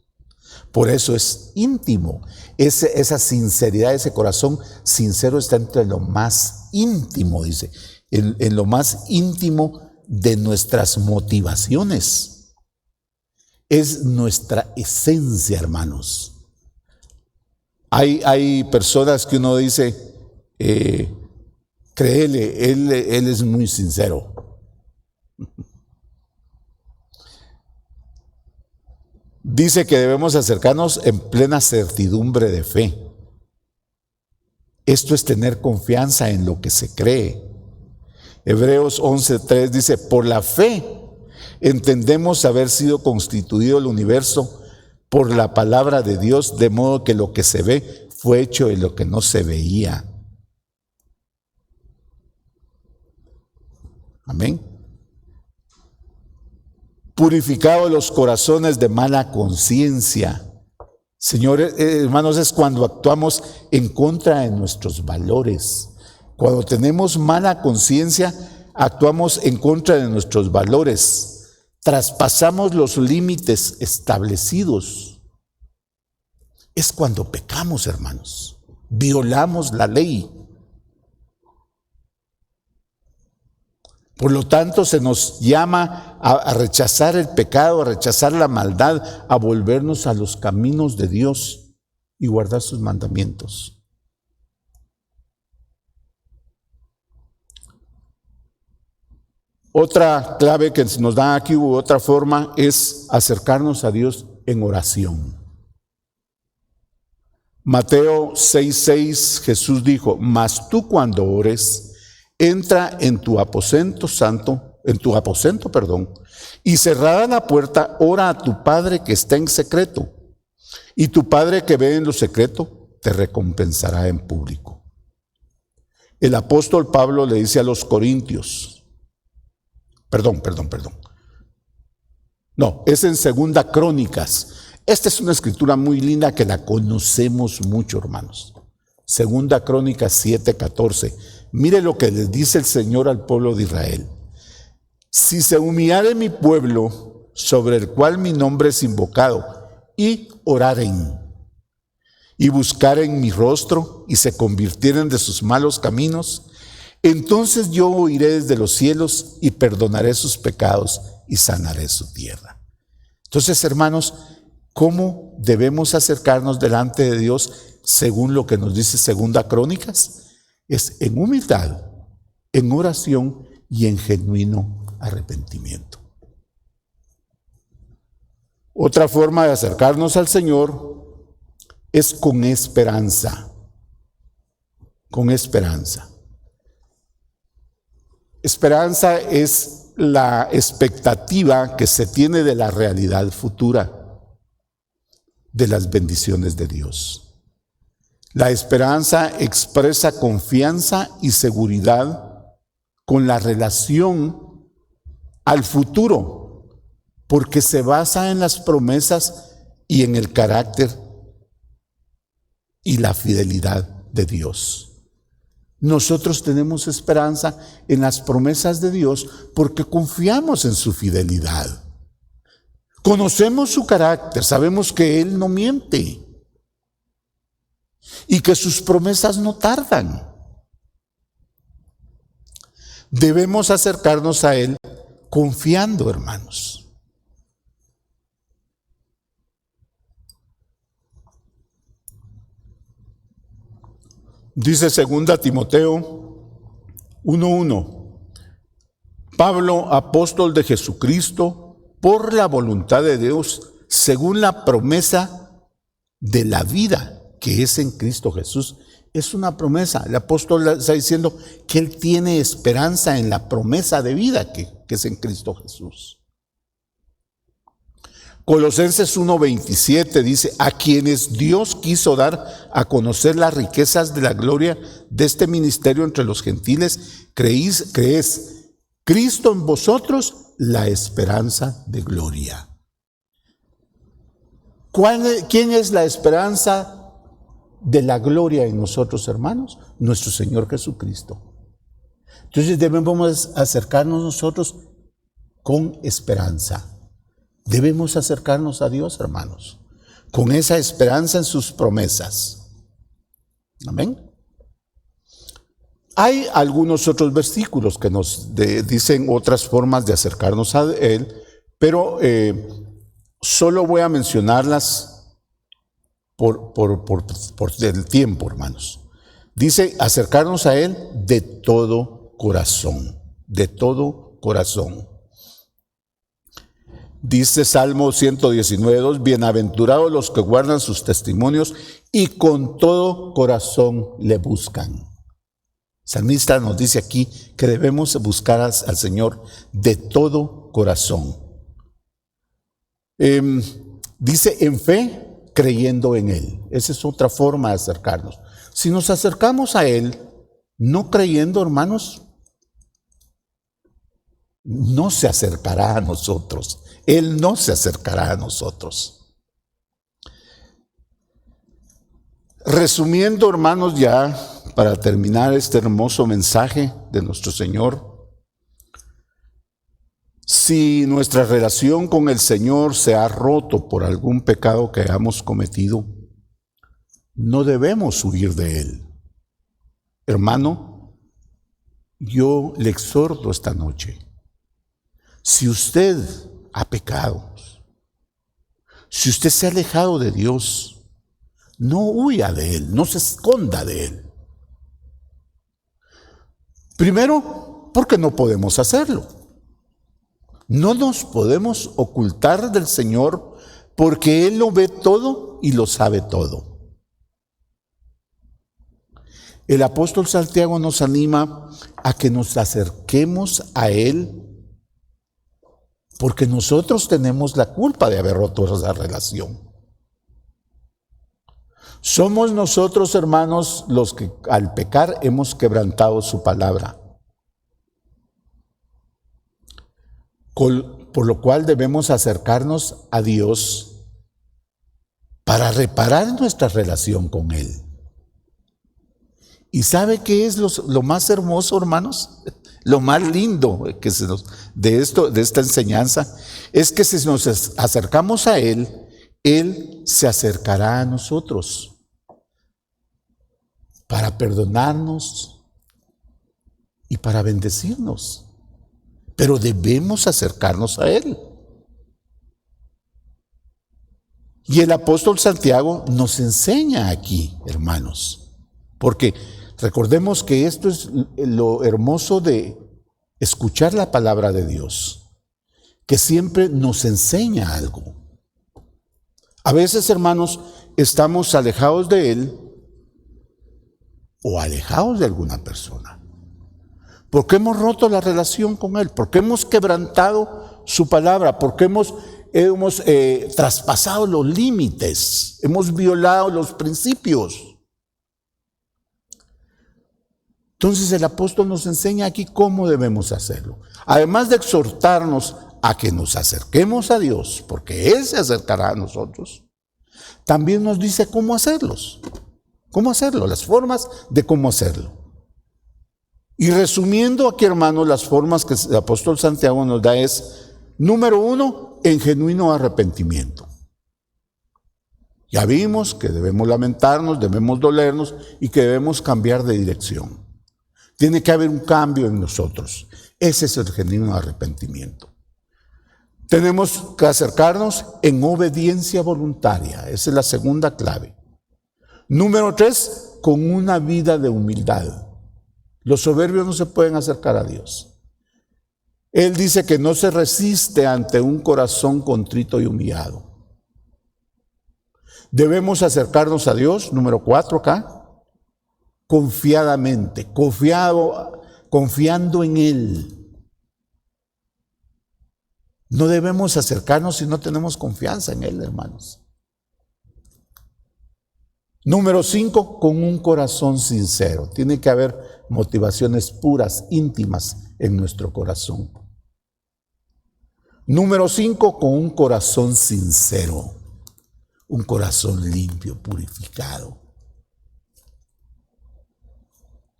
Por eso es íntimo. Esa sinceridad, ese corazón sincero está entre lo más íntimo, dice. En lo más íntimo de nuestras motivaciones. Es nuestra esencia, hermanos. Hay personas que uno dice, créele, él es muy sincero. Dice que debemos acercarnos en plena certidumbre de fe. Esto es tener confianza en lo que se cree. Hebreos 11:3 dice: por la fe entendemos haber sido constituido el universo por la palabra de Dios, de modo que lo que se ve fue hecho de lo que no se veía. Amén. Purificados los corazones de mala conciencia. Señores, hermanos, es cuando actuamos en contra de nuestros valores. Cuando tenemos mala conciencia, actuamos en contra de nuestros valores. Traspasamos los límites establecidos. Es cuando pecamos, hermanos. Violamos la ley. Por lo tanto, se nos llama a rechazar el pecado, a rechazar la maldad, a volvernos a los caminos de Dios y guardar sus mandamientos. Otra clave que nos da aquí, u otra forma, es acercarnos a Dios en oración. Mateo 6:6, Jesús dijo: mas tú cuando ores, entra en tu aposento, y cerrada la puerta, ora a tu Padre que está en secreto, y tu Padre que ve en lo secreto te recompensará en público. El apóstol Pablo le dice a los corintios, no, es en Segunda Crónicas. Esta es una escritura muy linda que la conocemos mucho, hermanos. Segunda Crónicas 7:14. Mire lo que les dice el Señor al pueblo de Israel. Si se humillare mi pueblo, sobre el cual mi nombre es invocado, y oraren, y buscaren mi rostro, y se convirtieren de sus malos caminos, entonces yo oiré desde los cielos y perdonaré sus pecados y sanaré su tierra. Entonces, hermanos, ¿cómo debemos acercarnos delante de Dios según lo que nos dice Segunda Crónicas? Es en humildad, en oración y en genuino arrepentimiento. Otra forma de acercarnos al Señor es con esperanza. con esperanza. Esperanza es la expectativa que se tiene de la realidad futura, de las bendiciones de Dios. La esperanza expresa confianza y seguridad con la relación al futuro, porque se basa en las promesas y en el carácter y la fidelidad de Dios. Nosotros tenemos esperanza en las promesas de Dios porque confiamos en su fidelidad. Conocemos su carácter, sabemos que Él no miente y que sus promesas no tardan. Debemos acercarnos a Él confiando, hermanos. Dice 2 Timoteo 1:1, Pablo, apóstol de Jesucristo, por la voluntad de Dios, según la promesa de la vida que es en Cristo Jesús. Es una promesa. El apóstol está diciendo que él tiene esperanza en la promesa de vida que es en Cristo Jesús. Colosenses 1:27 dice, a quienes Dios quiso dar a conocer las riquezas de la gloria de este ministerio entre los gentiles, creéis que es Cristo en vosotros la esperanza de gloria. ¿Quién es la esperanza de la gloria en nosotros, hermanos? Nuestro Señor Jesucristo. Entonces debemos acercarnos nosotros con esperanza. Debemos acercarnos a Dios, hermanos, con esa esperanza en sus promesas. Amén. Hay algunos otros versículos que nos dicen otras formas de acercarnos a Él, pero solo voy a mencionarlas por el tiempo, hermanos. Dice acercarnos a Él de todo corazón, de todo corazón. Dice Salmo 119:2, bienaventurados los que guardan sus testimonios y con todo corazón le buscan. El salmista nos dice aquí que debemos buscar al Señor de todo corazón. Dice en fe, creyendo en Él. Esa es otra forma de acercarnos. Si nos acercamos a Él, no creyendo, hermanos, no se acercará a nosotros. Él no se acercará a nosotros. Resumiendo, hermanos, ya para terminar este hermoso mensaje de nuestro Señor, si nuestra relación con el Señor se ha roto por algún pecado que hayamos cometido, no debemos huir de Él. Hermano, yo le exhorto esta noche, si usted ha pecado, si usted se ha alejado de Dios, no huya de Él, no se esconda de Él. Primero, porque no podemos hacerlo. No nos podemos ocultar del Señor porque Él lo ve todo y lo sabe todo. El apóstol Santiago nos anima a que nos acerquemos a Él porque nosotros tenemos la culpa de haber roto esa relación. Somos nosotros, hermanos, los que al pecar hemos quebrantado su palabra. Por lo cual debemos acercarnos a Dios para reparar nuestra relación con Él. ¿Y sabe qué es lo más hermoso, hermanos? Lo más lindo que de esta enseñanza es que si nos acercamos a Él, Él se acercará a nosotros para perdonarnos y para bendecirnos. Pero debemos acercarnos a Él. Y el apóstol Santiago nos enseña aquí, hermanos, porque recordemos que esto es lo hermoso de escuchar la palabra de Dios, que siempre nos enseña algo. A veces, hermanos, estamos alejados de Él o alejados de alguna persona. Porque hemos roto la relación con Él, porque hemos quebrantado su palabra, porque hemos traspasado los límites, hemos violado los principios. Entonces el apóstol nos enseña aquí cómo debemos hacerlo. Además de exhortarnos a que nos acerquemos a Dios, porque Él se acercará a nosotros, también nos dice cómo hacerlos. ¿Cómo hacerlo? Las formas de cómo hacerlo. Y resumiendo aquí, hermanos, las formas que el apóstol Santiago nos da es, número 1, en genuino arrepentimiento. Ya vimos que debemos lamentarnos, debemos dolernos y que debemos cambiar de dirección. Tiene que haber un cambio en nosotros. Ese es el genuino arrepentimiento. Tenemos que acercarnos en obediencia voluntaria. Esa es la segunda clave. Número 3, con una vida de humildad. Los soberbios no se pueden acercar a Dios. Él dice que no se resiste ante un corazón contrito y humillado. Debemos acercarnos a Dios, número 4 acá, confiadamente, confiando en Él. No debemos acercarnos si no tenemos confianza en Él, hermanos. Número 5, con un corazón sincero. Tiene que haber motivaciones puras, íntimas en nuestro corazón. Número 5, con un corazón sincero. Un corazón limpio, purificado.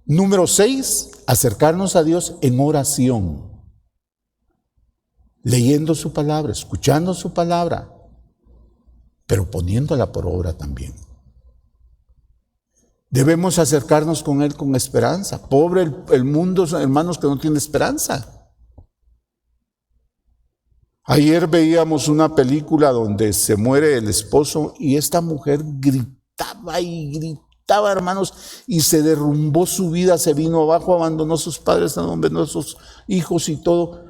Número 6, acercarnos a Dios en oración. Leyendo su palabra, escuchando su palabra, pero poniéndola por obra también. Debemos acercarnos con Él con esperanza. Pobre el mundo, hermanos, que no tiene esperanza. Ayer veíamos una película donde se muere el esposo y esta mujer gritaba y gritaba, hermanos, y se derrumbó su vida, se vino abajo, abandonó a sus padres, abandonó a sus hijos y todo,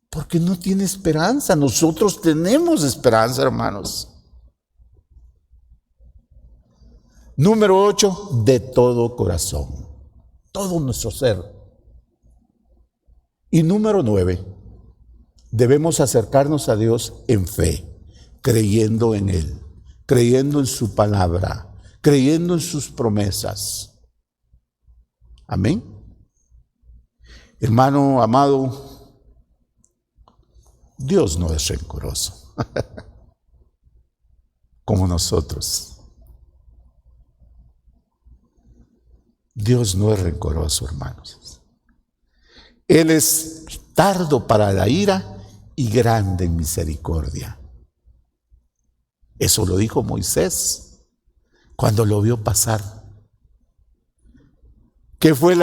porque no tiene esperanza. Nosotros tenemos esperanza, hermanos. Número 8, de todo corazón, todo nuestro ser. Y número 9, debemos acercarnos a Dios en fe, creyendo en Él, creyendo en su palabra, creyendo en sus promesas. Amén. Hermano amado, Dios no es rencoroso como nosotros. Dios no es rencoroso, hermanos. Él es tardo para la ira y grande en misericordia. Eso lo dijo Moisés cuando lo vio pasar. ¿Qué fue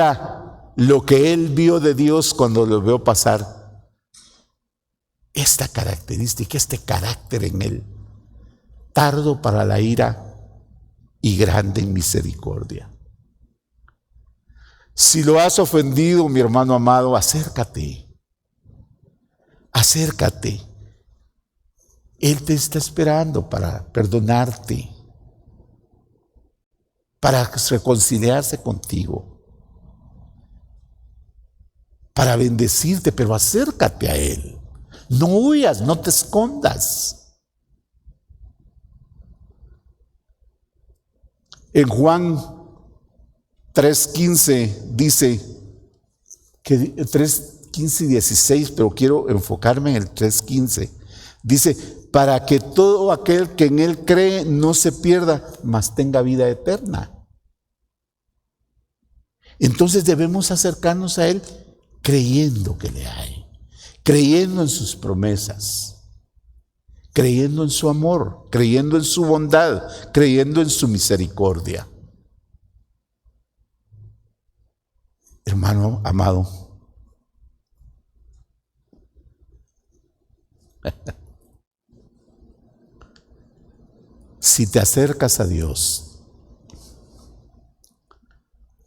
lo que él vio de Dios cuando lo vio pasar? Esta característica, este carácter en él. Tardo para la ira y grande en misericordia. Si lo has ofendido, mi hermano amado, acércate. Acércate. Él te está esperando para perdonarte, para reconciliarse contigo, para bendecirte, pero acércate a Él. No huyas, no te escondas. En Juan 3:15 dice, que 3:15 y 16, pero quiero enfocarme en el 3:15. Dice, para que todo aquel que en Él cree no se pierda, mas tenga vida eterna. Entonces debemos acercarnos a Él creyendo que le hay, creyendo en sus promesas, creyendo en su amor, creyendo en su bondad, creyendo en su misericordia. Hermano amado, si te acercas a Dios,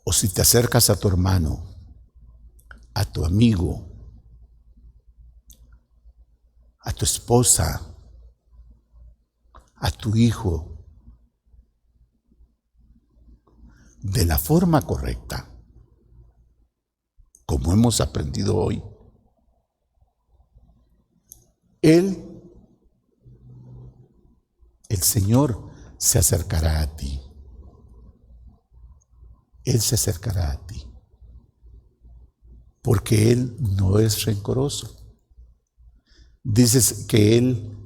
o si te acercas a tu hermano, a tu amigo, a tu esposa, a tu hijo, de la forma correcta, como hemos aprendido hoy, el Señor se acercará a ti. Él se acercará a ti. Porque Él no es rencoroso. Dices que Él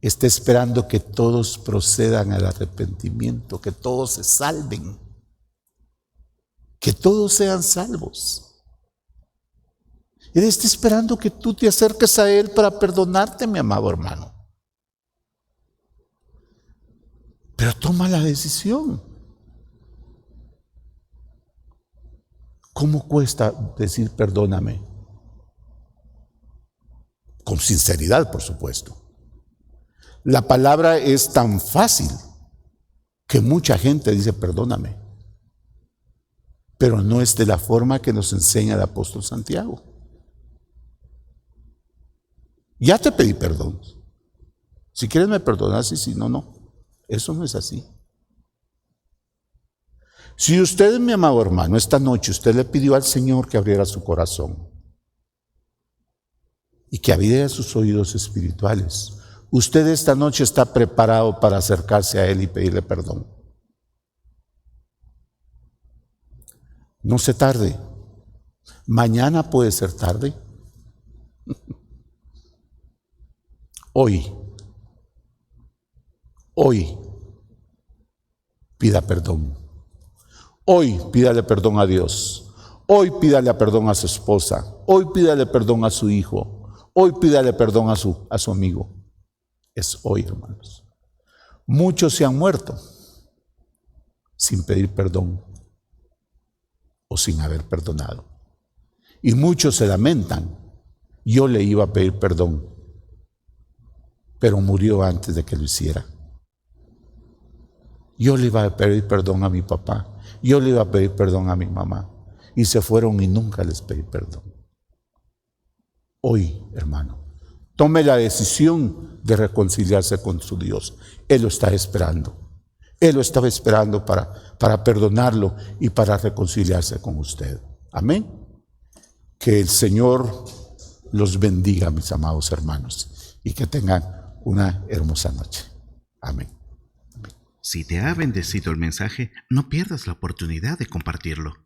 está esperando que todos procedan al arrepentimiento, que todos se salven, que todos sean salvos. Él está esperando que tú te acerques a Él para perdonarte, mi amado hermano. Pero toma la decisión. ¿Cómo cuesta decir perdóname? Con sinceridad, por supuesto. La palabra es tan fácil que mucha gente dice perdóname, pero no es de la forma que nos enseña el apóstol Santiago. Ya te pedí perdón. Si quieres me perdonas y si no, no. Eso no es así. Si usted, mi amado hermano, esta noche usted le pidió al Señor que abriera su corazón y que abriera sus oídos espirituales, usted esta noche está preparado para acercarse a Él y pedirle perdón. No se tarde. Mañana puede ser tarde. Hoy pida perdón. Hoy pídale perdón a Dios. Hoy pídale perdón a su esposa. Hoy pídale perdón a su hijo. Hoy pídale perdón a su amigo. Es hoy, hermanos. Muchos se han muerto sin pedir perdón o sin haber perdonado. Y muchos se lamentan. Yo le iba a pedir perdón, pero murió antes de que lo hiciera. Yo le iba a pedir perdón a mi papá. Yo le iba a pedir perdón a mi mamá. Y se fueron y nunca les pedí perdón. Hoy, hermano, tome la decisión de reconciliarse con su Dios. Él lo está esperando. Él lo estaba esperando para perdonarlo y para reconciliarse con usted. Amén. Que el Señor los bendiga, mis amados hermanos, y que tengan una hermosa noche. Amén. Si te ha bendecido el mensaje, no pierdas la oportunidad de compartirlo.